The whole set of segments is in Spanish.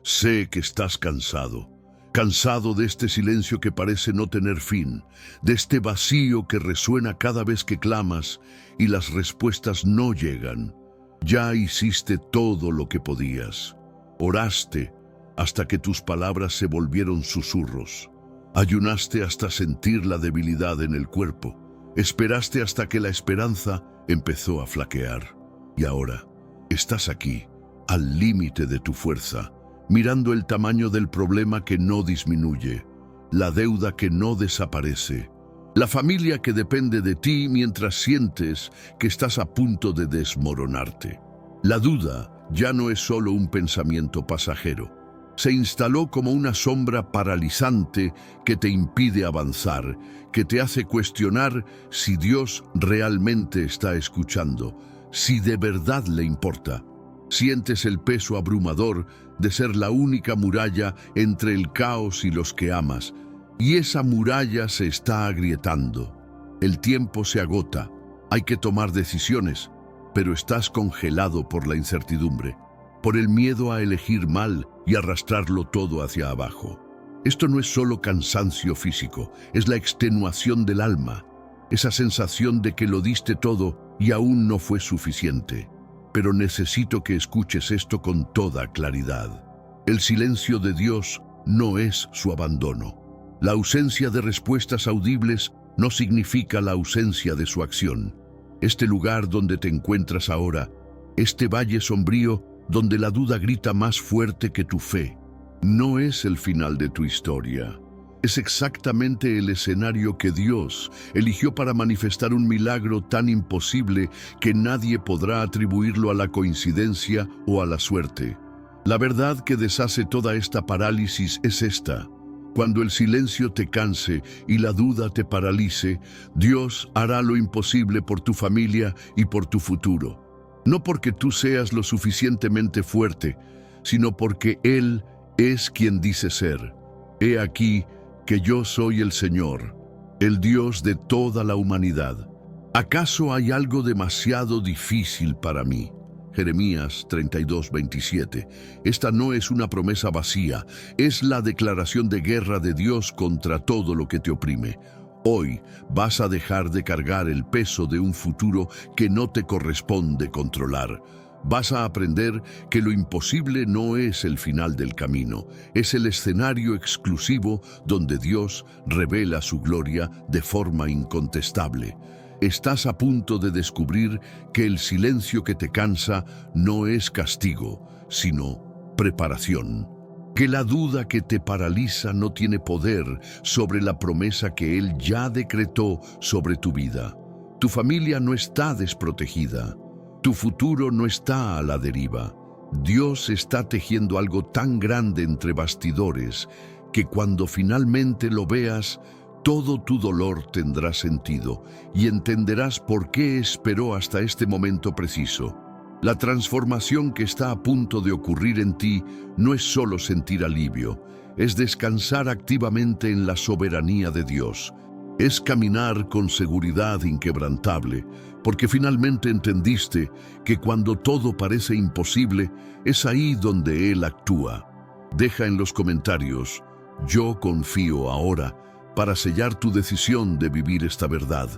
Sé que estás cansado, cansado de este silencio que parece no tener fin, de este vacío que resuena cada vez que clamas y las respuestas no llegan. Ya hiciste todo lo que podías. Oraste hasta que tus palabras se volvieron susurros. Ayunaste hasta sentir la debilidad en el cuerpo. Esperaste hasta que la esperanza empezó a flaquear. Y ahora estás aquí, al límite de tu fuerza, mirando el tamaño del problema que no disminuye, la deuda que no desaparece, la familia que depende de ti mientras sientes que estás a punto de desmoronarte. La duda ya no es solo un pensamiento pasajero. Se instaló como una sombra paralizante que te impide avanzar, que te hace cuestionar si Dios realmente está escuchando, si de verdad le importa. Sientes el peso abrumador de ser la única muralla entre el caos y los que amas, y esa muralla se está agrietando. El tiempo se agota, hay que tomar decisiones, pero estás congelado por la incertidumbre, por el miedo a elegir mal y arrastrarlo todo hacia abajo. Esto no es solo cansancio físico, es la extenuación del alma, esa sensación de que lo diste todo y aún no fue suficiente. Pero necesito que escuches esto con toda claridad. El silencio de Dios no es su abandono. La ausencia de respuestas audibles no significa la ausencia de su acción. Este lugar donde te encuentras ahora, este valle sombrío donde la duda grita más fuerte que tu fe, no es el final de tu historia. Es exactamente el escenario que Dios eligió para manifestar un milagro tan imposible que nadie podrá atribuirlo a la coincidencia o a la suerte. La verdad que deshace toda esta parálisis es esta. Cuando el silencio te canse y la duda te paralice, Dios hará lo imposible por tu familia y por tu futuro. No porque tú seas lo suficientemente fuerte, sino porque Él es quien dice ser. He aquí que yo soy el Señor, el Dios de toda la humanidad. ¿Acaso hay algo demasiado difícil para mí? Jeremías 32:27. Esta no es una promesa vacía, es la declaración de guerra de Dios contra todo lo que te oprime. Hoy vas a dejar de cargar el peso de un futuro que no te corresponde controlar. Vas a aprender que lo imposible no es el final del camino, es el escenario exclusivo donde Dios revela su gloria de forma incontestable. Estás a punto de descubrir que el silencio que te cansa no es castigo, sino preparación. Que la duda que te paraliza no tiene poder sobre la promesa que Él ya decretó sobre tu vida. Tu familia no está desprotegida. Tu futuro no está a la deriva. Dios está tejiendo algo tan grande entre bastidores que cuando finalmente lo veas, todo tu dolor tendrá sentido y entenderás por qué esperó hasta este momento preciso. La transformación que está a punto de ocurrir en ti no es solo sentir alivio, es descansar activamente en la soberanía de Dios. Es caminar con seguridad inquebrantable, porque finalmente entendiste que cuando todo parece imposible, es ahí donde Él actúa. Deja en los comentarios, yo confío ahora, para sellar tu decisión de vivir esta verdad.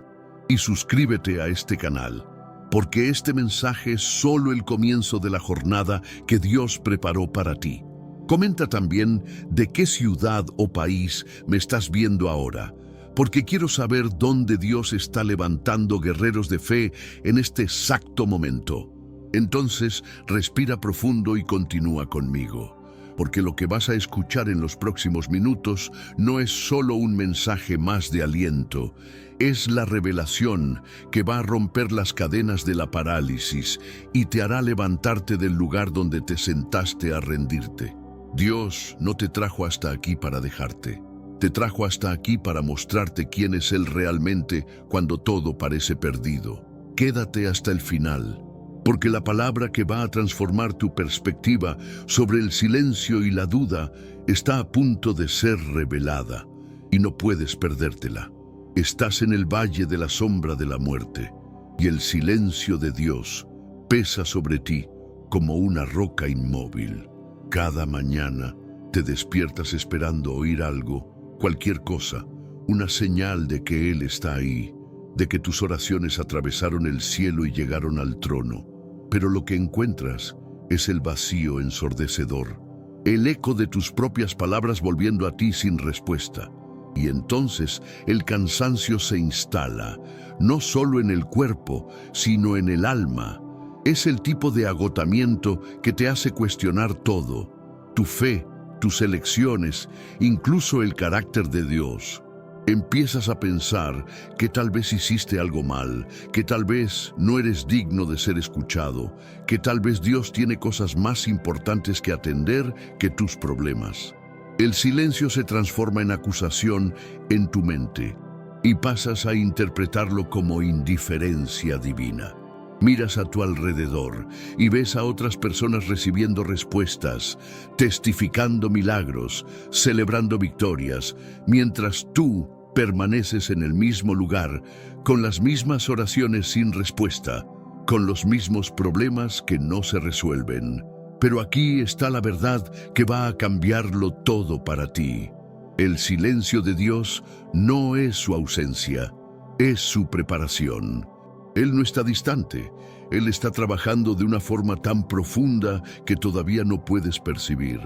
Y suscríbete a este canal, porque este mensaje es solo el comienzo de la jornada que Dios preparó para ti. Comenta también de qué ciudad o país me estás viendo ahora, porque quiero saber dónde Dios está levantando guerreros de fe en este exacto momento. Entonces, respira profundo y continúa conmigo, porque lo que vas a escuchar en los próximos minutos no es solo un mensaje más de aliento, es la revelación que va a romper las cadenas de la parálisis y te hará levantarte del lugar donde te sentaste a rendirte. Dios no te trajo hasta aquí para dejarte. Te trajo hasta aquí para mostrarte quién es Él realmente cuando todo parece perdido. Quédate hasta el final, porque la palabra que va a transformar tu perspectiva sobre el silencio y la duda está a punto de ser revelada y no puedes perdértela. Estás en el valle de la sombra de la muerte y el silencio de Dios pesa sobre ti como una roca inmóvil. Cada mañana te despiertas esperando oír algo, cualquier cosa, una señal de que Él está ahí, de que tus oraciones atravesaron el cielo y llegaron al trono. Pero lo que encuentras es el vacío ensordecedor, el eco de tus propias palabras volviendo a ti sin respuesta. Y entonces el cansancio se instala, no solo en el cuerpo, sino en el alma. Es el tipo de agotamiento que te hace cuestionar todo, tu fe, tus elecciones, incluso el carácter de Dios. Empiezas a pensar que tal vez hiciste algo mal, que tal vez no eres digno de ser escuchado, que tal vez Dios tiene cosas más importantes que atender que tus problemas. El silencio se transforma en acusación en tu mente y pasas a interpretarlo como indiferencia divina. Miras a tu alrededor y ves a otras personas recibiendo respuestas, testificando milagros, celebrando victorias, mientras tú permaneces en el mismo lugar, con las mismas oraciones sin respuesta, con los mismos problemas que no se resuelven. Pero aquí está la verdad que va a cambiarlo todo para ti. El silencio de Dios no es su ausencia, es su preparación. Él no está distante, Él está trabajando de una forma tan profunda que todavía no puedes percibir.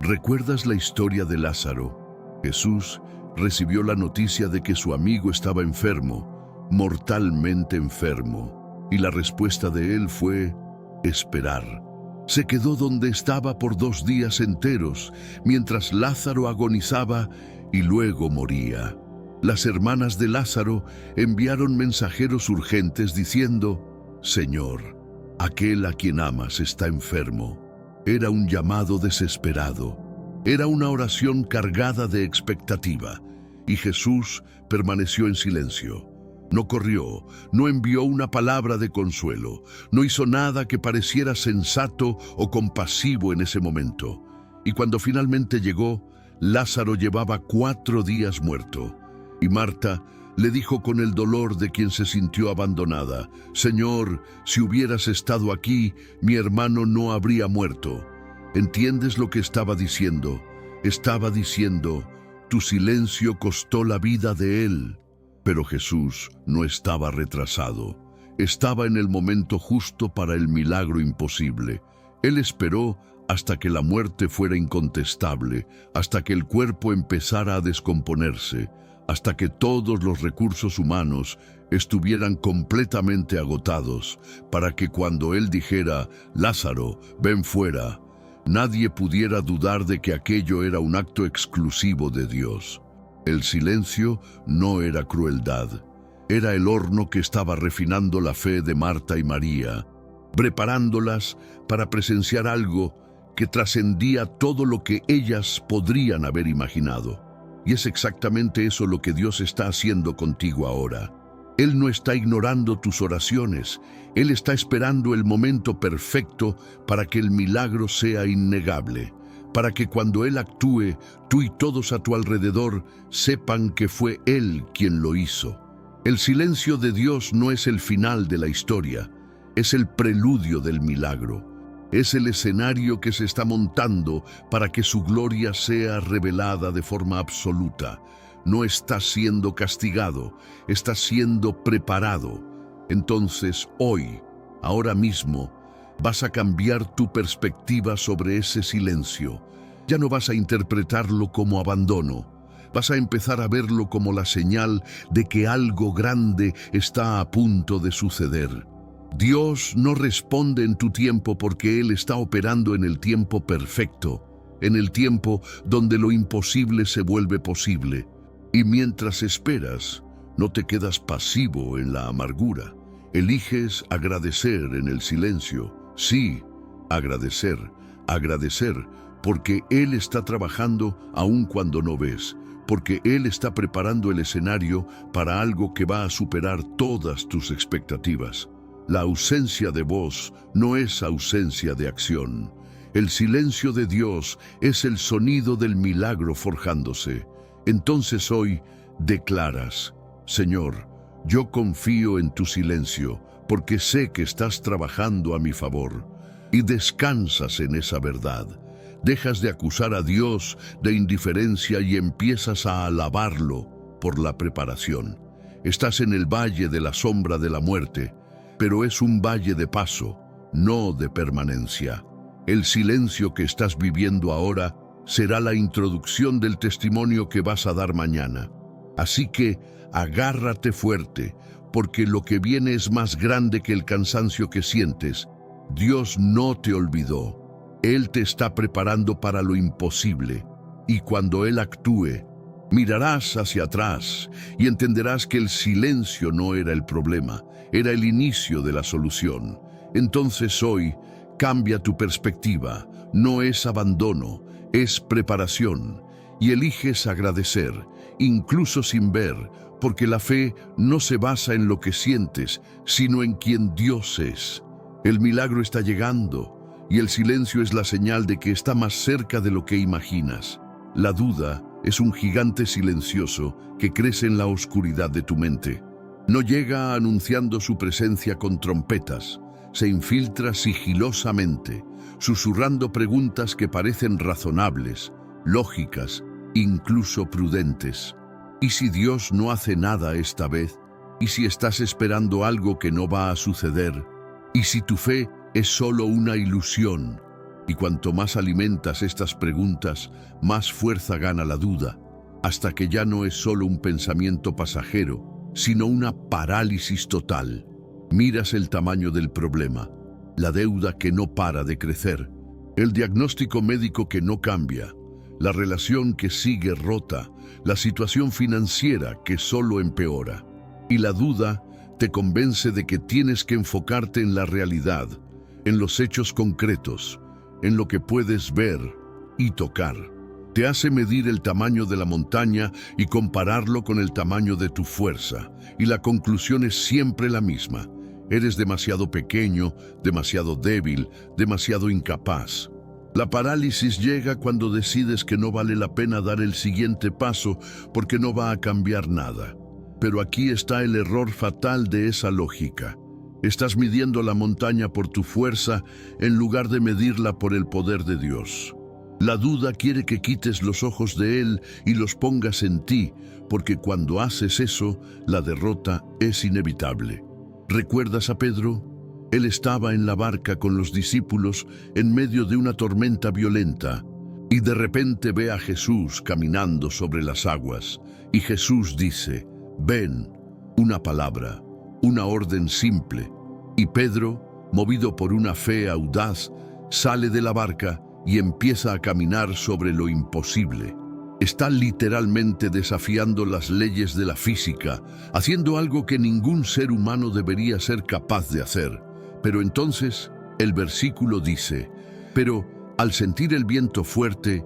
¿Recuerdas la historia de Lázaro? Jesús recibió la noticia de que su amigo estaba enfermo, mortalmente enfermo, y la respuesta de él fue esperar. Se quedó donde estaba por 2 días enteros, mientras Lázaro agonizaba y luego moría. Las hermanas de Lázaro enviaron mensajeros urgentes diciendo: Señor, aquel a quien amas está enfermo. Era un llamado desesperado. Era una oración cargada de expectativa. Y Jesús permaneció en silencio. No corrió, no envió una palabra de consuelo, no hizo nada que pareciera sensato o compasivo en ese momento. Y cuando finalmente llegó, Lázaro llevaba 4 días muerto. Y Marta le dijo con el dolor de quien se sintió abandonada: Señor, si hubieras estado aquí, mi hermano no habría muerto. ¿Entiendes lo que estaba diciendo? Estaba diciendo: tu silencio costó la vida de él. Pero Jesús no estaba retrasado. Estaba en el momento justo para el milagro imposible. Él esperó hasta que la muerte fuera incontestable, hasta que el cuerpo empezara a descomponerse, hasta que todos los recursos humanos estuvieran completamente agotados, para que cuando Él dijera: Lázaro, ven fuera, nadie pudiera dudar de que aquello era un acto exclusivo de Dios. El silencio no era crueldad, era el horno que estaba refinando la fe de Marta y María, preparándolas para presenciar algo que trascendía todo lo que ellas podrían haber imaginado. Y es exactamente eso lo que Dios está haciendo contigo ahora. Él no está ignorando tus oraciones, Él está esperando el momento perfecto para que el milagro sea innegable, para que cuando Él actúe, tú y todos a tu alrededor sepan que fue Él quien lo hizo. El silencio de Dios no es el final de la historia, es el preludio del milagro. Es el escenario que se está montando para que su gloria sea revelada de forma absoluta. No está siendo castigado, está siendo preparado. Entonces, hoy, ahora mismo, vas a cambiar tu perspectiva sobre ese silencio. Ya no vas a interpretarlo como abandono. Vas a empezar a verlo como la señal de que algo grande está a punto de suceder. Dios no responde en tu tiempo porque Él está operando en el tiempo perfecto, en el tiempo donde lo imposible se vuelve posible. Y mientras esperas, no te quedas pasivo en la amargura. Eliges agradecer en el silencio. Sí, agradecer, porque Él está trabajando aun cuando no ves, porque Él está preparando el escenario para algo que va a superar todas tus expectativas. La ausencia de voz no es ausencia de acción. El silencio de Dios es el sonido del milagro forjándose. Entonces hoy declaras: Señor, yo confío en tu silencio, porque sé que estás trabajando a mi favor. Y descansas en esa verdad. Dejas de acusar a Dios de indiferencia y empiezas a alabarlo por la preparación. Estás en el valle de la sombra de la muerte, pero es un valle de paso, no de permanencia. El silencio que estás viviendo ahora será la introducción del testimonio que vas a dar mañana. Así que agárrate fuerte, porque lo que viene es más grande que el cansancio que sientes. Dios no te olvidó. Él te está preparando para lo imposible, y cuando Él actúe, mirarás hacia atrás y entenderás que el silencio no era el problema, era el inicio de la solución. Entonces hoy, cambia tu perspectiva. No es abandono, es preparación, y eliges agradecer, incluso sin ver, porque la fe no se basa en lo que sientes, sino en quien Dios es. El milagro está llegando, y el silencio es la señal de que está más cerca de lo que imaginas. La duda es un gigante silencioso que crece en la oscuridad de tu mente. No llega anunciando su presencia con trompetas, se infiltra sigilosamente, susurrando preguntas que parecen razonables, lógicas, incluso prudentes. ¿Y si Dios no hace nada esta vez? ¿Y si estás esperando algo que no va a suceder? ¿Y si tu fe es solo una ilusión? Y cuanto más alimentas estas preguntas, más fuerza gana la duda, hasta que ya no es solo un pensamiento pasajero, sino una parálisis total. Miras el tamaño del problema, la deuda que no para de crecer, el diagnóstico médico que no cambia, la relación que sigue rota, la situación financiera que solo empeora. Y la duda te convence de que tienes que enfocarte en la realidad, en los hechos concretos, en lo que puedes ver y tocar. Te hace medir el tamaño de la montaña y compararlo con el tamaño de tu fuerza, y la conclusión es siempre la misma. Eres demasiado pequeño, demasiado débil, demasiado incapaz. La parálisis llega cuando decides que no vale la pena dar el siguiente paso porque no va a cambiar nada. Pero aquí está el error fatal de esa lógica. Estás midiendo la montaña por tu fuerza en lugar de medirla por el poder de Dios. La duda quiere que quites los ojos de Él y los pongas en ti, porque cuando haces eso, la derrota es inevitable. ¿Recuerdas a Pedro? Él estaba en la barca con los discípulos en medio de una tormenta violenta, y de repente ve a Jesús caminando sobre las aguas, y Jesús dice: «Ven», una palabra, una orden simple, y Pedro, movido por una fe audaz, sale de la barca y empieza a caminar sobre lo imposible. Está literalmente desafiando las leyes de la física, haciendo algo que ningún ser humano debería ser capaz de hacer. Pero entonces el versículo dice: «Pero al sentir el viento fuerte,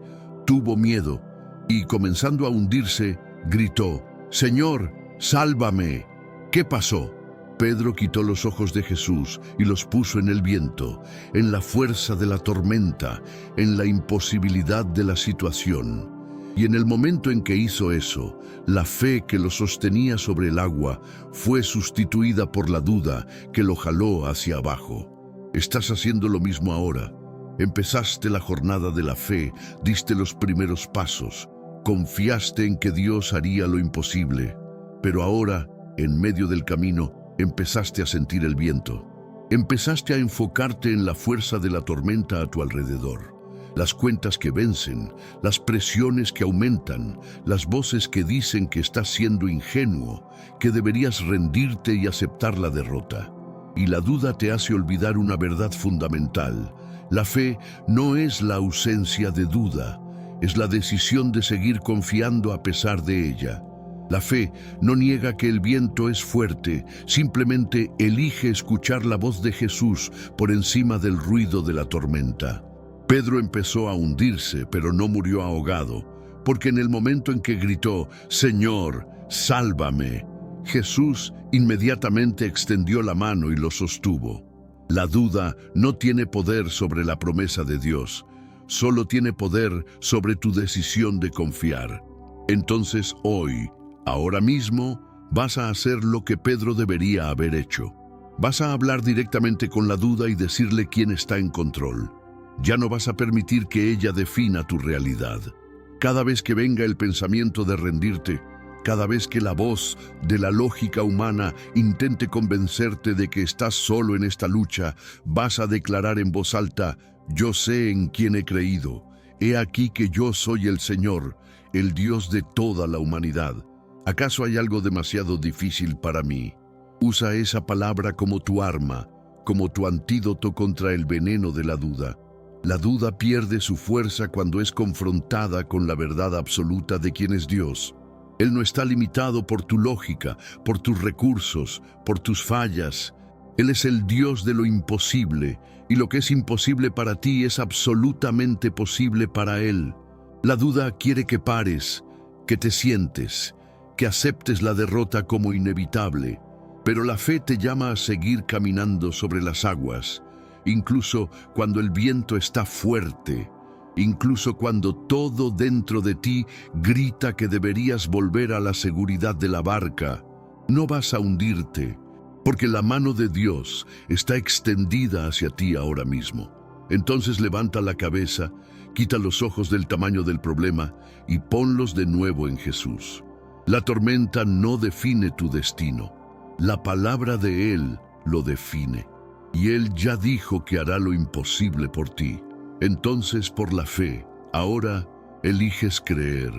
tuvo miedo, y comenzando a hundirse, gritó: «Señor, sálvame». ¿Qué pasó? Pedro quitó los ojos de Jesús y los puso en el viento, en la fuerza de la tormenta, en la imposibilidad de la situación. Y en el momento en que hizo eso, la fe que lo sostenía sobre el agua fue sustituida por la duda que lo jaló hacia abajo. Estás haciendo lo mismo ahora. Empezaste la jornada de la fe, diste los primeros pasos, confiaste en que Dios haría lo imposible. Pero ahora, en medio del camino, empezaste a sentir el viento. Empezaste a enfocarte en la fuerza de la tormenta a tu alrededor. Las cuentas que vencen, las presiones que aumentan, las voces que dicen que estás siendo ingenuo, que deberías rendirte y aceptar la derrota. Y la duda te hace olvidar una verdad fundamental. La fe no es la ausencia de duda, es la decisión de seguir confiando a pesar de ella. La fe no niega que el viento es fuerte, simplemente elige escuchar la voz de Jesús por encima del ruido de la tormenta. Pedro empezó a hundirse, pero no murió ahogado, porque en el momento en que gritó: «Señor, sálvame», Jesús inmediatamente extendió la mano y lo sostuvo. La duda no tiene poder sobre la promesa de Dios, solo tiene poder sobre tu decisión de confiar. Entonces hoy, ahora mismo, vas a hacer lo que Pedro debería haber hecho. Vas a hablar directamente con la duda y decirle quién está en control. Ya no vas a permitir que ella defina tu realidad. Cada vez que venga el pensamiento de rendirte, cada vez que la voz de la lógica humana intente convencerte de que estás solo en esta lucha, vas a declarar en voz alta: yo sé en quién he creído. He aquí que yo soy el Señor, el Dios de toda la humanidad. ¿Acaso hay algo demasiado difícil para mí? Usa esa palabra como tu arma, como tu antídoto contra el veneno de la duda. La duda pierde su fuerza cuando es confrontada con la verdad absoluta de quién es Dios. Él no está limitado por tu lógica, por tus recursos, por tus fallas. Él es el Dios de lo imposible, y lo que es imposible para ti es absolutamente posible para Él. La duda quiere que pares, que te sientes, que aceptes la derrota como inevitable, pero la fe te llama a seguir caminando sobre las aguas, incluso cuando el viento está fuerte, incluso cuando todo dentro de ti grita que deberías volver a la seguridad de la barca. No vas a hundirte, porque la mano de Dios está extendida hacia ti ahora mismo. Entonces levanta la cabeza, quita los ojos del tamaño del problema y ponlos de nuevo en Jesús. La tormenta no define tu destino. La palabra de Él lo define. Y Él ya dijo que hará lo imposible por ti. Entonces, por la fe, ahora eliges creer.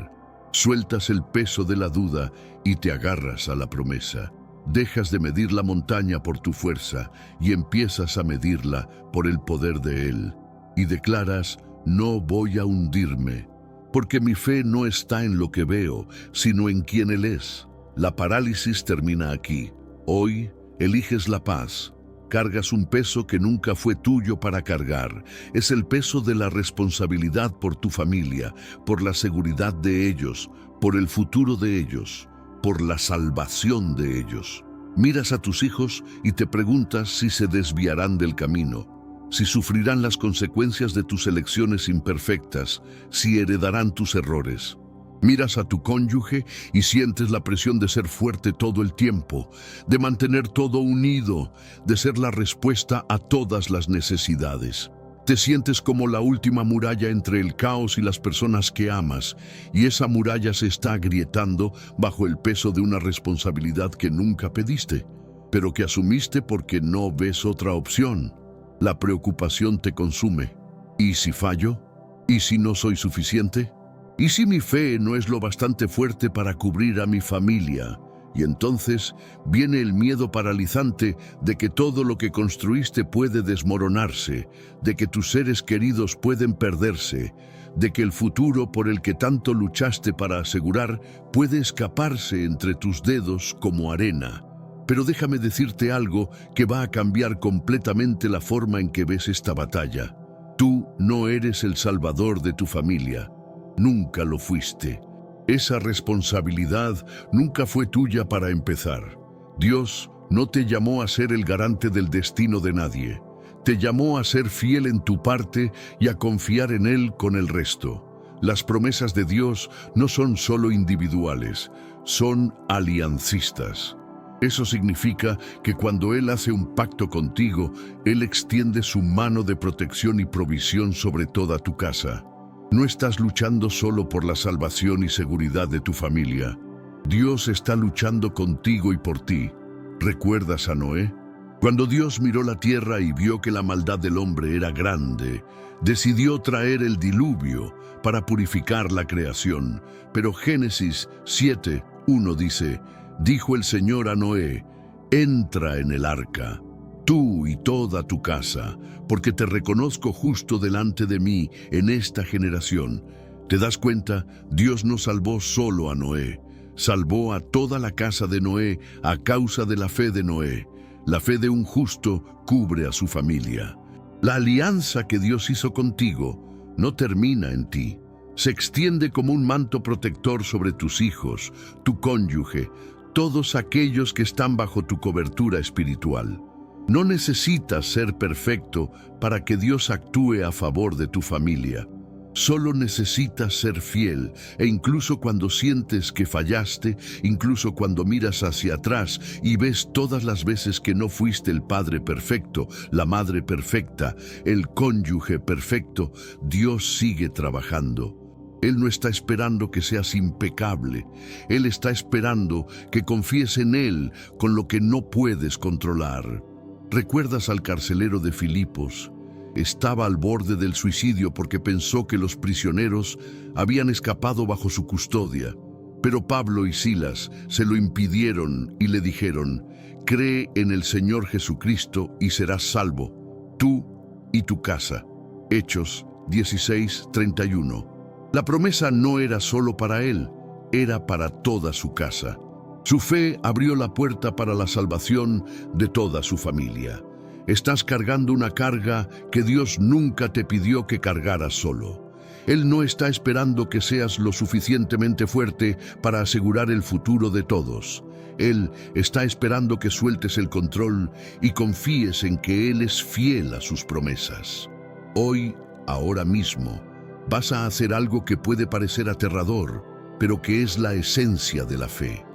Sueltas el peso de la duda y te agarras a la promesa. Dejas de medir la montaña por tu fuerza y empiezas a medirla por el poder de Él. Y declaras: no voy a hundirme, porque mi fe no está en lo que veo, sino en quién Él es. La parálisis termina aquí. Hoy eliges la paz. Cargas un peso que nunca fue tuyo para cargar. Es el peso de la responsabilidad por tu familia, por la seguridad de ellos, por el futuro de ellos, por la salvación de ellos. Miras a tus hijos y te preguntas si se desviarán del camino, si sufrirán las consecuencias de tus elecciones imperfectas, si heredarán tus errores. Miras a tu cónyuge y sientes la presión de ser fuerte todo el tiempo, de mantener todo unido, de ser la respuesta a todas las necesidades. Te sientes como la última muralla entre el caos y las personas que amas, y esa muralla se está agrietando bajo el peso de una responsabilidad que nunca pediste, pero que asumiste porque no ves otra opción. La preocupación te consume. ¿Y si fallo? ¿Y si no soy suficiente? ¿Y si mi fe no es lo bastante fuerte para cubrir a mi familia? Y entonces viene el miedo paralizante de que todo lo que construiste puede desmoronarse, de que tus seres queridos pueden perderse, de que el futuro por el que tanto luchaste para asegurar puede escaparse entre tus dedos como arena. Pero déjame decirte algo que va a cambiar completamente la forma en que ves esta batalla. Tú no eres el salvador de tu familia. Nunca lo fuiste. Esa responsabilidad nunca fue tuya para empezar. Dios no te llamó a ser el garante del destino de nadie. Te llamó a ser fiel en tu parte y a confiar en Él con el resto. Las promesas de Dios no son solo individuales, son aliancistas. Eso significa que cuando Él hace un pacto contigo, Él extiende su mano de protección y provisión sobre toda tu casa. No estás luchando solo por la salvación y seguridad de tu familia. Dios está luchando contigo y por ti. ¿Recuerdas a Noé? Cuando Dios miró la tierra y vio que la maldad del hombre era grande, decidió traer el diluvio para purificar la creación. Pero Génesis 7:1 dice: dijo el Señor a Noé: entra en el arca, tú y toda tu casa, porque te reconozco justo delante de mí en esta generación. ¿Te das cuenta? Dios no salvó solo a Noé, salvó a toda la casa de Noé a causa de la fe de Noé. La fe de un justo cubre a su familia. La alianza que Dios hizo contigo no termina en ti. Se extiende como un manto protector sobre tus hijos, tu cónyuge, todos aquellos que están bajo tu cobertura espiritual. No necesitas ser perfecto para que Dios actúe a favor de tu familia. Solo necesitas ser fiel, e incluso cuando sientes que fallaste, incluso cuando miras hacia atrás y ves todas las veces que no fuiste el padre perfecto, la madre perfecta, el cónyuge perfecto, Dios sigue trabajando. Él no está esperando que seas impecable. Él está esperando que confíes en Él con lo que no puedes controlar. ¿Recuerdas al carcelero de Filipos? Estaba al borde del suicidio porque pensó que los prisioneros habían escapado bajo su custodia. Pero Pablo y Silas se lo impidieron y le dijeron: «Cree en el Señor Jesucristo y serás salvo, tú y tu casa». Hechos 16:31. La promesa no era solo para él, era para toda su casa. Su fe abrió la puerta para la salvación de toda su familia. Estás cargando una carga que Dios nunca te pidió que cargaras solo. Él no está esperando que seas lo suficientemente fuerte para asegurar el futuro de todos. Él está esperando que sueltes el control y confíes en que Él es fiel a sus promesas. Hoy, ahora mismo, vas a hacer algo que puede parecer aterrador, pero que es la esencia de la fe.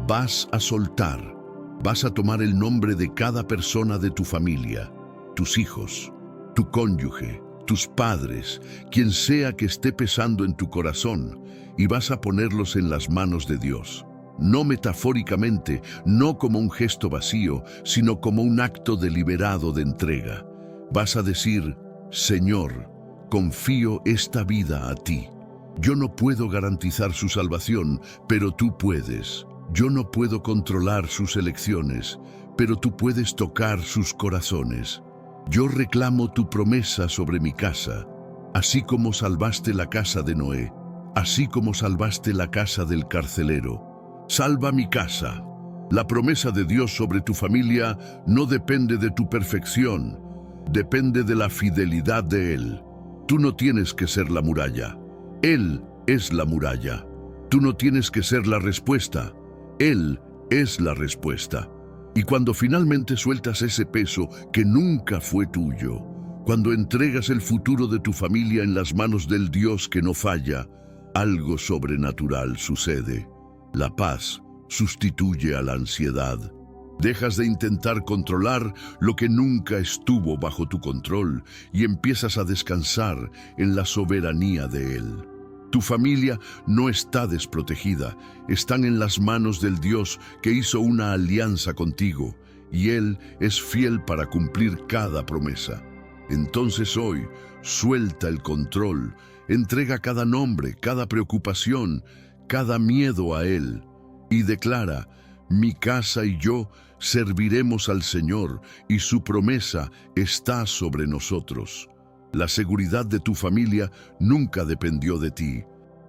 Vas a soltar. Vas a tomar el nombre de cada persona de tu familia, tus hijos, tu cónyuge, tus padres, quien sea que esté pesando en tu corazón, y vas a ponerlos en las manos de Dios. No metafóricamente, no como un gesto vacío, sino como un acto deliberado de entrega. Vas a decir: «Señor, confío esta vida a ti. Yo no puedo garantizar su salvación, pero tú puedes. Yo no puedo controlar sus elecciones, pero tú puedes tocar sus corazones. Yo reclamo tu promesa sobre mi casa, así como salvaste la casa de Noé, así como salvaste la casa del carcelero. Salva mi casa». La promesa de Dios sobre tu familia no depende de tu perfección, depende de la fidelidad de Él. Tú no tienes que ser la muralla. Él es la muralla. Tú no tienes que ser la respuesta. Él es la respuesta. Y cuando finalmente sueltas ese peso que nunca fue tuyo, cuando entregas el futuro de tu familia en las manos del Dios que no falla, algo sobrenatural sucede. La paz sustituye a la ansiedad. Dejas de intentar controlar lo que nunca estuvo bajo tu control y empiezas a descansar en la soberanía de Él. Tu familia no está desprotegida, están en las manos del Dios que hizo una alianza contigo, y Él es fiel para cumplir cada promesa. Entonces hoy, suelta el control, entrega cada nombre, cada preocupación, cada miedo a Él, y declara: «Mi casa y yo serviremos al Señor, y su promesa está sobre nosotros». La seguridad de tu familia nunca dependió de ti,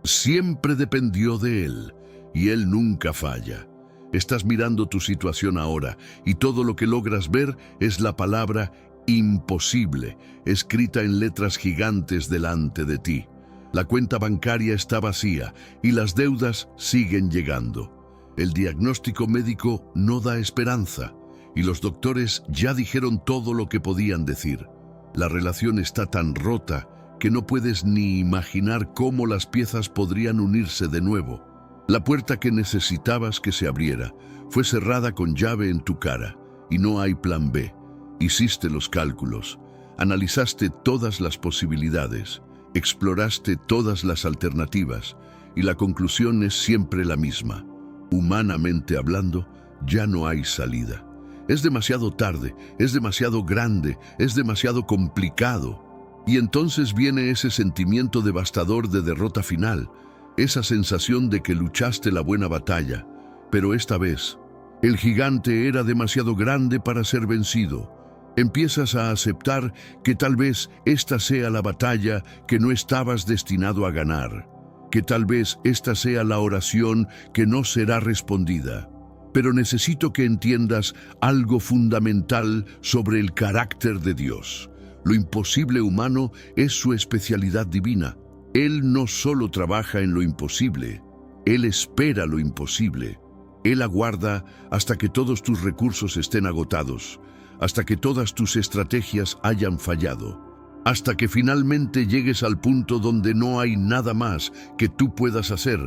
siempre dependió de Él, y Él nunca falla. Estás mirando tu situación ahora, y todo lo que logras ver es la palabra imposible, escrita en letras gigantes delante de ti. La cuenta bancaria está vacía, y las deudas siguen llegando. El diagnóstico médico no da esperanza, y los doctores ya dijeron todo lo que podían decir. La relación está tan rota que no puedes ni imaginar cómo las piezas podrían unirse de nuevo. La puerta que necesitabas que se abriera fue cerrada con llave en tu cara, y no hay plan B. Hiciste los cálculos, analizaste todas las posibilidades, exploraste todas las alternativas, y la conclusión es siempre la misma. Humanamente hablando, ya no hay salida. Es demasiado tarde, es demasiado grande, es demasiado complicado. Y entonces viene ese sentimiento devastador de derrota final, esa sensación de que luchaste la buena batalla, pero esta vez, el gigante era demasiado grande para ser vencido. Empiezas a aceptar que tal vez esta sea la batalla que no estabas destinado a ganar, que tal vez esta sea la oración que no será respondida. Pero necesito que entiendas algo fundamental sobre el carácter de Dios. Lo imposible humano es su especialidad divina. Él no solo trabaja en lo imposible, Él espera lo imposible. Él aguarda hasta que todos tus recursos estén agotados, hasta que todas tus estrategias hayan fallado. hasta que finalmente llegues al punto donde no hay nada más que tú puedas hacer,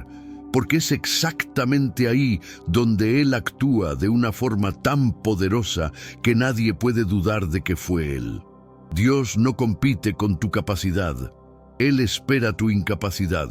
porque es exactamente ahí donde Él actúa de una forma tan poderosa que nadie puede dudar de que fue Él. Dios no compite con tu capacidad, Él espera tu incapacidad.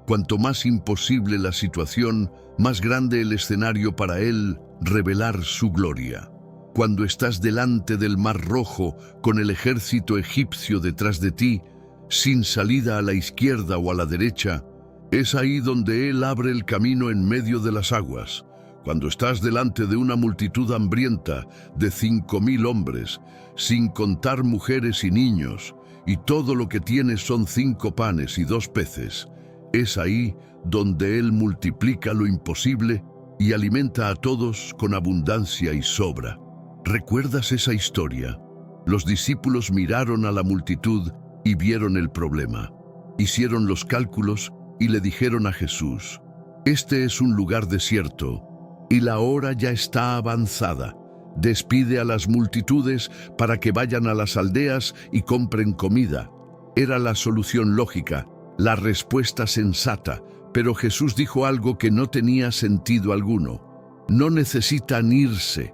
Cuanto más imposible la situación, más grande el escenario para Él revelar su gloria. Cuando estás delante del Mar Rojo con el ejército egipcio detrás de ti, sin salida a la izquierda o a la derecha, es ahí donde Él abre el camino en medio de las aguas. Cuando estás delante de una multitud hambrienta de 5.000 hombres, sin contar mujeres y niños, y todo lo que tienes son 5 panes y 2 peces, es ahí donde Él multiplica lo imposible y alimenta a todos con abundancia y sobra. ¿Recuerdas esa historia? Los discípulos miraron a la multitud y vieron el problema. Hicieron los cálculos y le dijeron a Jesús: «Este es un lugar desierto y la hora ya está avanzada. Despide a las multitudes para que vayan a las aldeas y compren comida». Era la solución lógica, la respuesta sensata, pero Jesús dijo algo que no tenía sentido alguno. «No necesitan irse,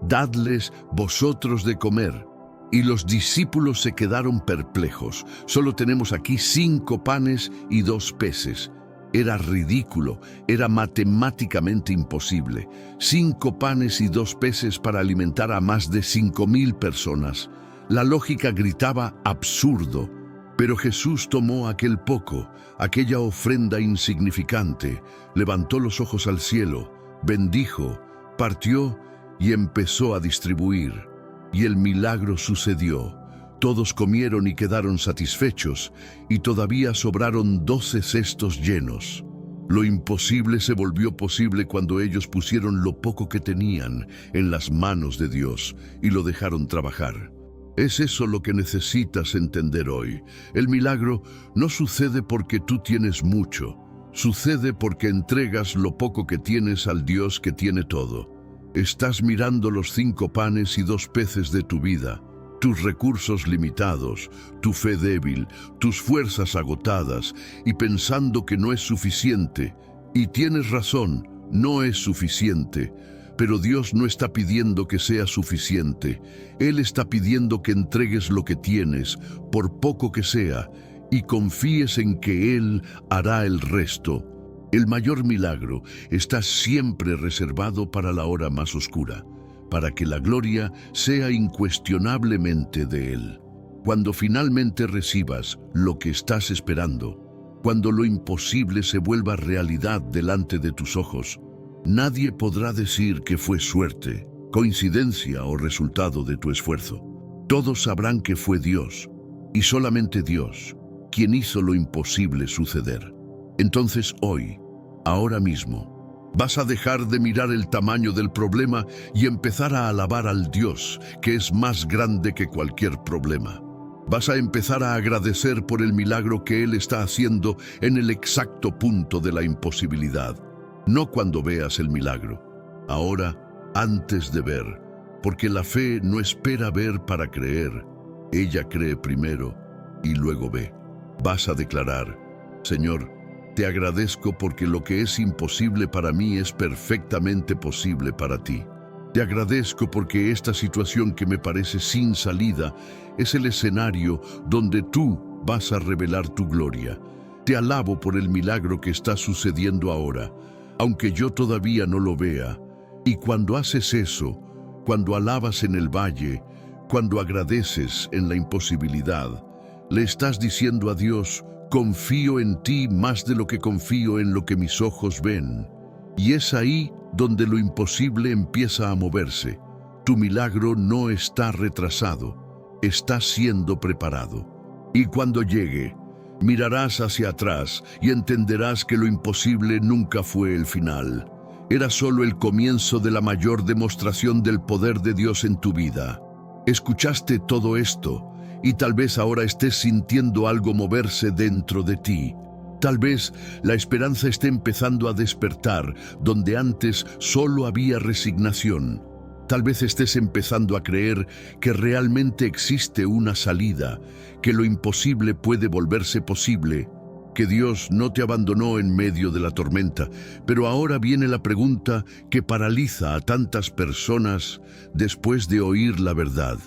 dadles vosotros de comer». Y los discípulos se quedaron perplejos. «Solo tenemos aquí 5 panes y 2 peces». Era ridículo, era matemáticamente imposible. 5 panes y 2 peces para alimentar a más de 5.000 personas. La lógica gritaba absurdo. Pero Jesús tomó aquel poco, aquella ofrenda insignificante, levantó los ojos al cielo, bendijo, partió y empezó a distribuir. Y el milagro sucedió. Todos comieron y quedaron satisfechos, y todavía sobraron 12 cestos llenos. Lo imposible se volvió posible cuando ellos pusieron lo poco que tenían en las manos de Dios y lo dejaron trabajar. Es eso lo que necesitas entender hoy. El milagro no sucede porque tú tienes mucho, sucede porque entregas lo poco que tienes al Dios que tiene todo. Estás mirando los 5 panes y 2 peces de tu vida, tus recursos limitados, tu fe débil, tus fuerzas agotadas, y pensando que no es suficiente. Y tienes razón, no es suficiente. Pero Dios no está pidiendo que sea suficiente. Él está pidiendo que entregues lo que tienes, por poco que sea, y confíes en que Él hará el resto. El mayor milagro está siempre reservado para la hora más oscura, para que la gloria sea incuestionablemente de Él. Cuando finalmente recibas lo que estás esperando, cuando lo imposible se vuelva realidad delante de tus ojos, nadie podrá decir que fue suerte, coincidencia o resultado de tu esfuerzo. Todos sabrán que fue Dios, y solamente Dios, quien hizo lo imposible suceder. Entonces hoy, ahora mismo, vas a dejar de mirar el tamaño del problema y empezar a alabar al Dios, que es más grande que cualquier problema. Vas a empezar a agradecer por el milagro que Él está haciendo en el exacto punto de la imposibilidad. No cuando veas el milagro, ahora, antes de ver, porque la fe no espera ver para creer. Ella cree primero y luego ve. Vas a declarar: «Señor, te agradezco porque lo que es imposible para mí es perfectamente posible para ti. Te agradezco porque esta situación que me parece sin salida es el escenario donde tú vas a revelar tu gloria. Te alabo por el milagro que está sucediendo ahora, aunque yo todavía no lo vea». Y cuando haces eso, cuando alabas en el valle, cuando agradeces en la imposibilidad, le estás diciendo a Dios: «Confío en ti más de lo que confío en lo que mis ojos ven». Y es ahí donde lo imposible empieza a moverse. Tu milagro no está retrasado, está siendo preparado. Y cuando llegue, mirarás hacia atrás y entenderás que lo imposible nunca fue el final. Era solo el comienzo de la mayor demostración del poder de Dios en tu vida. Escuchaste todo esto, y tal vez ahora estés sintiendo algo moverse dentro de ti. Tal vez la esperanza esté empezando a despertar donde antes solo había resignación. Tal vez estés empezando a creer que realmente existe una salida, que lo imposible puede volverse posible, que Dios no te abandonó en medio de la tormenta. Pero ahora viene la pregunta que paraliza a tantas personas después de oír la verdad.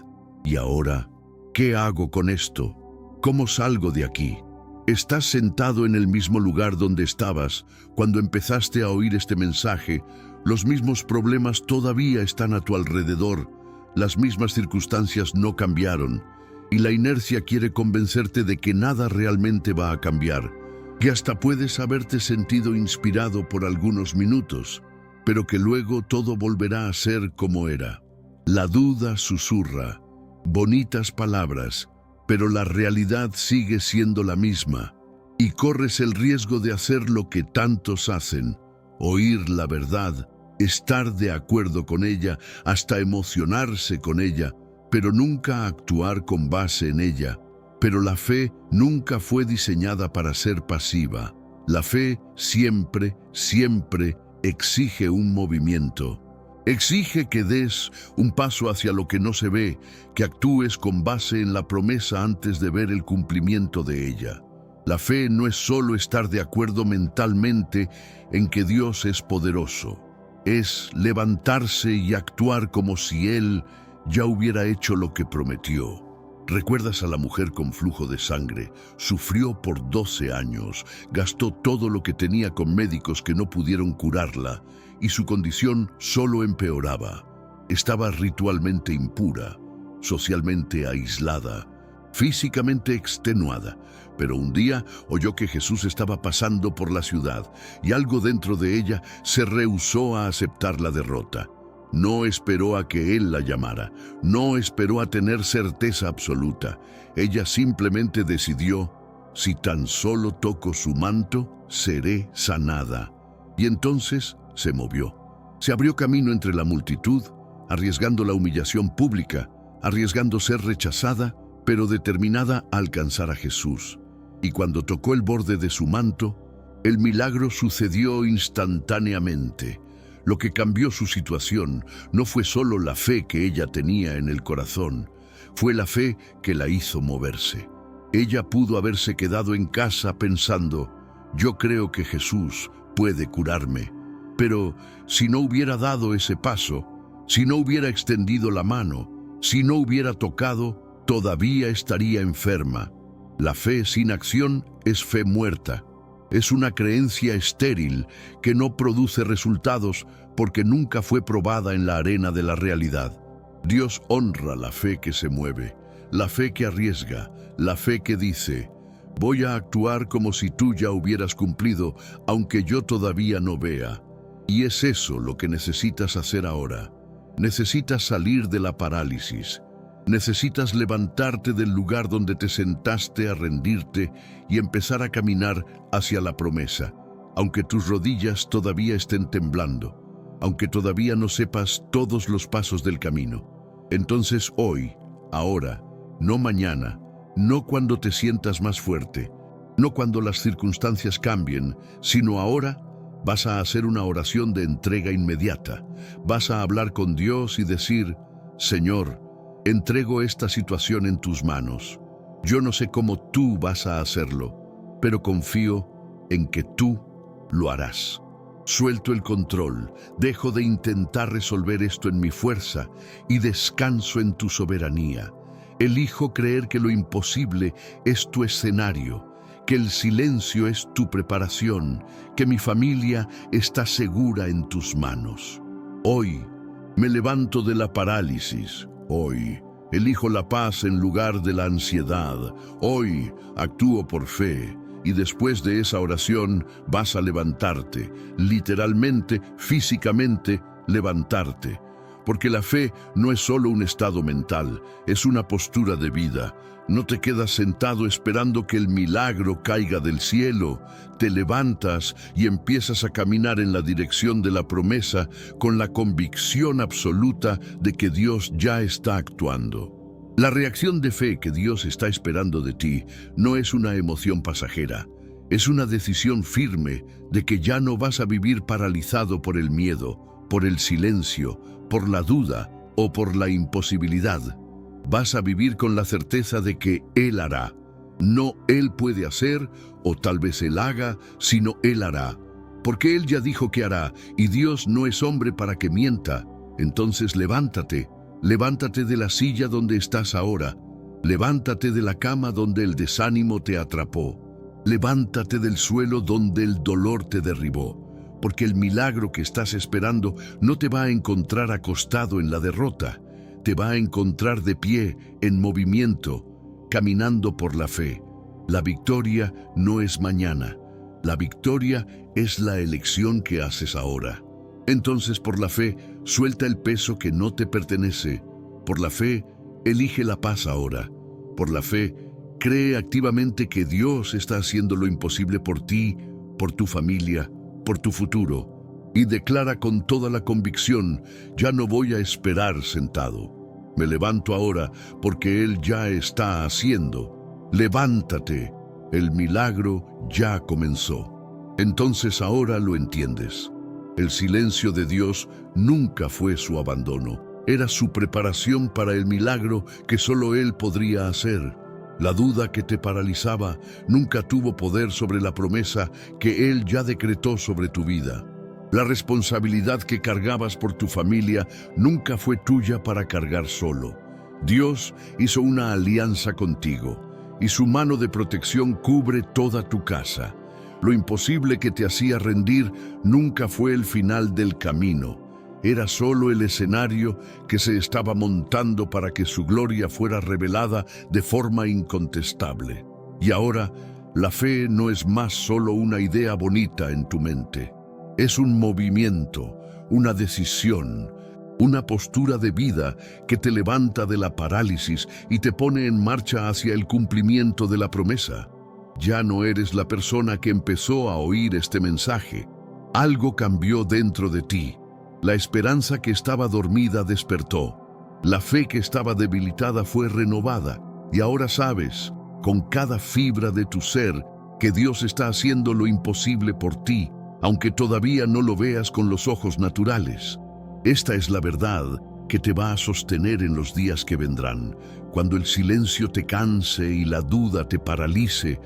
¿Y ahora qué hago con esto? ¿Cómo salgo de aquí? Estás sentado en el mismo lugar donde estabas cuando empezaste a oír este mensaje. Los mismos problemas todavía están a tu alrededor, las mismas circunstancias no cambiaron, y la inercia quiere convencerte de que nada realmente va a cambiar, que hasta puedes haberte sentido inspirado por algunos minutos, pero que luego todo volverá a ser como era. La duda susurra, bonitas palabras, pero la realidad sigue siendo la misma, y corres el riesgo de hacer lo que tantos hacen, oír la verdad, estar de acuerdo con ella, hasta emocionarse con ella, pero nunca actuar con base en ella. Pero la fe nunca fue diseñada para ser pasiva. La fe siempre, siempre exige un movimiento. Exige que des un paso hacia lo que no se ve, que actúes con base en la promesa antes de ver el cumplimiento de ella. La fe no es solo estar de acuerdo mentalmente en que Dios es poderoso. Es levantarse y actuar como si Él ya hubiera hecho lo que prometió. ¿Recuerdas a la mujer con flujo de sangre? Sufrió por 12 años, gastó todo lo que tenía con médicos que no pudieron curarla, y su condición solo empeoraba. Estaba ritualmente impura, socialmente aislada, físicamente extenuada, pero un día oyó que Jesús estaba pasando por la ciudad y algo dentro de ella se rehusó a aceptar la derrota. No esperó a que Él la llamara, no esperó a tener certeza absoluta. Ella simplemente decidió, si tan solo toco su manto, seré sanada. Y entonces se movió. Se abrió camino entre la multitud, arriesgando la humillación pública, arriesgando ser rechazada, pero determinada a alcanzar a Jesús. Y cuando tocó el borde de su manto, el milagro sucedió instantáneamente. Lo que cambió su situación no fue solo la fe que ella tenía en el corazón, fue la fe que la hizo moverse. Ella pudo haberse quedado en casa pensando, yo creo que Jesús puede curarme. Pero si no hubiera dado ese paso, si no hubiera extendido la mano, si no hubiera tocado, todavía estaría enferma. La fe sin acción es fe muerta. Es una creencia estéril que no produce resultados porque nunca fue probada en la arena de la realidad. Dios honra la fe que se mueve, la fe que arriesga, la fe que dice, voy a actuar como si tú ya hubieras cumplido, aunque yo todavía no vea. Y es eso lo que necesitas hacer ahora. Necesitas salir de la parálisis. Necesitas levantarte del lugar donde te sentaste a rendirte y empezar a caminar hacia la promesa, aunque tus rodillas todavía estén temblando, aunque todavía no sepas todos los pasos del camino. Entonces hoy, ahora, no mañana, no cuando te sientas más fuerte, no cuando las circunstancias cambien, sino ahora vas a hacer una oración de entrega inmediata. Vas a hablar con Dios y decir, Señor, entrego esta situación en tus manos. Yo no sé cómo tú vas a hacerlo, pero confío en que tú lo harás. Suelto el control, dejo de intentar resolver esto en mi fuerza y descanso en tu soberanía. Elijo creer que lo imposible es tu escenario, que el silencio es tu preparación, que mi familia está segura en tus manos. Hoy me levanto de la parálisis. Hoy elijo la paz en lugar de la ansiedad. Hoy actúo por fe. Y después de esa oración vas a levantarte, literalmente, físicamente, levantarte. Porque la fe no es solo un estado mental, es una postura de vida. No te quedas sentado esperando que el milagro caiga del cielo. Te levantas y empiezas a caminar en la dirección de la promesa con la convicción absoluta de que Dios ya está actuando. La reacción de fe que Dios está esperando de ti no es una emoción pasajera, es una decisión firme de que ya no vas a vivir paralizado por el miedo, por el silencio, por la duda o por la imposibilidad. Vas a vivir con la certeza de que Él hará. No Él puede hacer, o tal vez Él haga, sino Él hará. Porque Él ya dijo que hará, y Dios no es hombre para que mienta. Entonces levántate de la silla donde estás ahora. Levántate de la cama donde el desánimo te atrapó. Levántate del suelo donde el dolor te derribó. Porque el milagro que estás esperando no te va a encontrar acostado en la derrota. Te va a encontrar de pie, en movimiento, caminando por la fe. La victoria no es mañana. La victoria es la elección que haces ahora. Entonces, por la fe, suelta el peso que no te pertenece. Por la fe, elige la paz ahora. Por la fe, cree activamente que Dios está haciendo lo imposible por ti, por tu familia, por tu futuro. Y declara con toda la convicción: ya no voy a esperar sentado. Me levanto ahora porque Él ya está haciendo. Levántate, el milagro ya comenzó. Entonces ahora lo entiendes. El silencio de Dios nunca fue su abandono. Era su preparación para el milagro que solo Él podría hacer. La duda que te paralizaba nunca tuvo poder sobre la promesa que Él ya decretó sobre tu vida. La responsabilidad que cargabas por tu familia nunca fue tuya para cargar solo. Dios hizo una alianza contigo, y su mano de protección cubre toda tu casa. Lo imposible que te hacía rendir nunca fue el final del camino. Era solo el escenario que se estaba montando para que su gloria fuera revelada de forma incontestable. Y ahora, la fe no es más solo una idea bonita en tu mente. Es un movimiento, una decisión, una postura de vida que te levanta de la parálisis y te pone en marcha hacia el cumplimiento de la promesa. Ya no eres la persona que empezó a oír este mensaje. Algo cambió dentro de ti. La esperanza que estaba dormida despertó. La fe que estaba debilitada fue renovada. Y ahora sabes, con cada fibra de tu ser, que Dios está haciendo lo imposible por ti, aunque todavía no lo veas con los ojos naturales. Esta es la verdad que te va a sostener en los días que vendrán. Cuando el silencio te canse y la duda te paralice,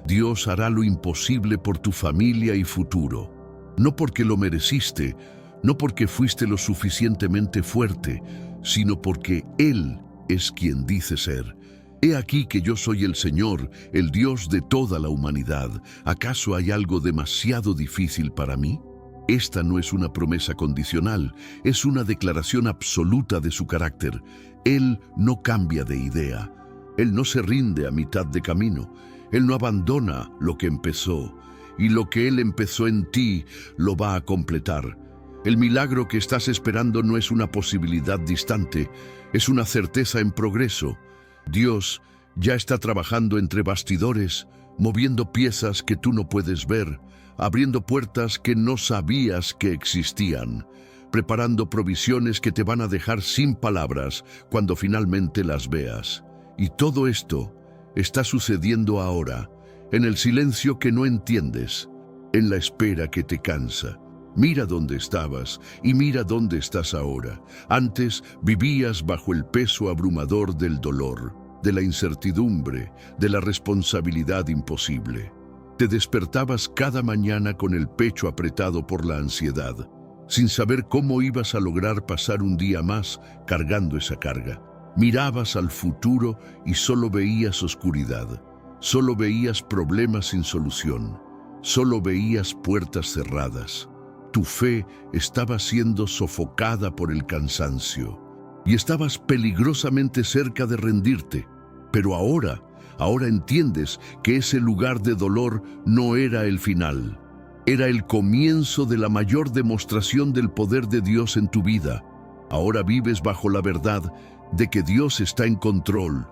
Dios hará lo imposible por tu familia y futuro. No porque lo mereciste, no porque fuiste lo suficientemente fuerte, sino porque Él es quien dice ser. He aquí que yo soy el Señor, el Dios de toda la humanidad. ¿Acaso hay algo demasiado difícil para mí? Esta no es una promesa condicional, es una declaración absoluta de su carácter. Él no cambia de idea. Él no se rinde a mitad de camino. Él no abandona lo que empezó. Y lo que Él empezó en ti, lo va a completar. El milagro que estás esperando no es una posibilidad distante, es una certeza en progreso. Dios ya está trabajando entre bastidores, moviendo piezas que tú no puedes ver, abriendo puertas que no sabías que existían, preparando provisiones que te van a dejar sin palabras cuando finalmente las veas. Y todo esto está sucediendo ahora, en el silencio que no entiendes, en la espera que te cansa. Mira dónde estabas y mira dónde estás ahora. Antes vivías bajo el peso abrumador del dolor, de la incertidumbre, de la responsabilidad imposible. Te despertabas cada mañana con el pecho apretado por la ansiedad, sin saber cómo ibas a lograr pasar un día más cargando esa carga. Mirabas al futuro y solo veías oscuridad, solo veías problemas sin solución, solo veías puertas cerradas. Tu fe estaba siendo sofocada por el cansancio y estabas peligrosamente cerca de rendirte. Pero ahora entiendes que ese lugar de dolor no era el final. Era el comienzo de la mayor demostración del poder de Dios en tu vida. Ahora vives bajo la verdad de que Dios está en control,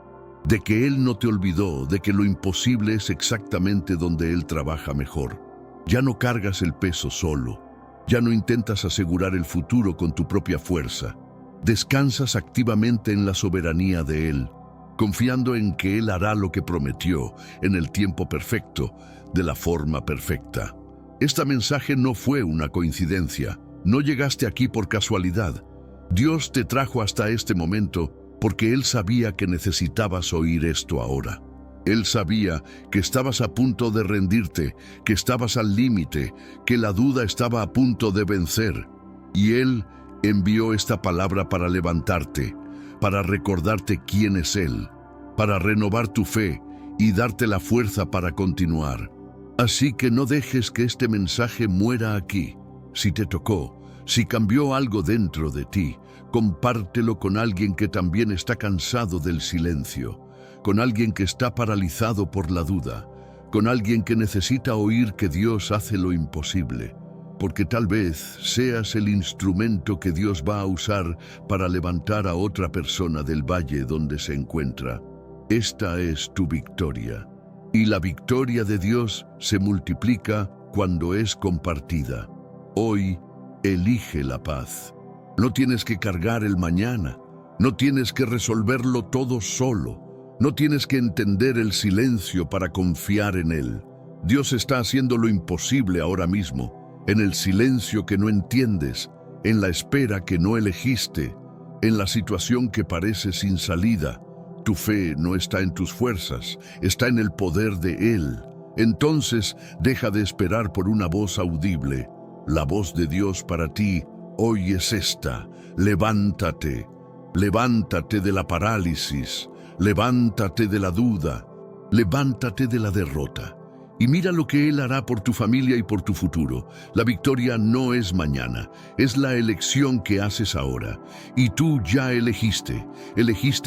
de que Él no te olvidó, de que lo imposible es exactamente donde Él trabaja mejor. Ya no cargas el peso solo. Ya no intentas asegurar el futuro con tu propia fuerza. Descansas activamente en la soberanía de Él, confiando en que Él hará lo que prometió en el tiempo perfecto, de la forma perfecta. Este mensaje no fue una coincidencia, No llegaste aquí por casualidad. Dios te trajo hasta este momento porque Él sabía que necesitabas oír esto ahora. Él sabía que estabas a punto de rendirte, que estabas al límite, que la duda estaba a punto de vencer. Y Él envió esta palabra para levantarte, para recordarte quién es Él, para renovar tu fe y darte la fuerza para continuar. Así que no dejes que este mensaje muera aquí. Si te tocó, si cambió algo dentro de ti, compártelo con alguien que también está cansado del silencio, con alguien que está paralizado por la duda, con alguien que necesita oír que Dios hace lo imposible, porque tal vez seas el instrumento que Dios va a usar para levantar a otra persona del valle donde se encuentra. Esta es tu victoria. Y la victoria de Dios se multiplica cuando es compartida. Hoy, elige la paz. No tienes que cargar el mañana. No tienes que resolverlo todo solo. No tienes que entender el silencio para confiar en Él. Dios está haciendo lo imposible ahora mismo, en el silencio que no entiendes, en la espera que no elegiste, en la situación que parece sin salida. Tu fe no está en tus fuerzas, está en el poder de Él. Entonces, deja de esperar por una voz audible. La voz de Dios para ti hoy es esta: levántate, levántate de la parálisis, levántate de la duda, levántate de la derrota. Y mira lo que Él hará por tu familia y por tu futuro. La victoria no es mañana, es la elección que haces ahora. Y tú ya elegiste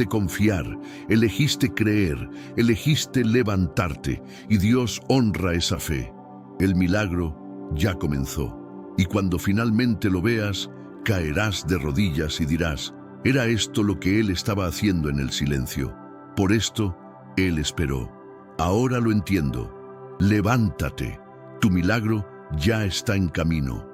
confiar, elegiste creer, elegiste levantarte. Y Dios honra esa fe. El milagro ya comenzó. Y cuando finalmente lo veas, caerás de rodillas y dirás: era esto lo que Él estaba haciendo en el silencio. Por esto, Él esperó. Ahora lo entiendo. Levántate. Tu milagro ya está en camino.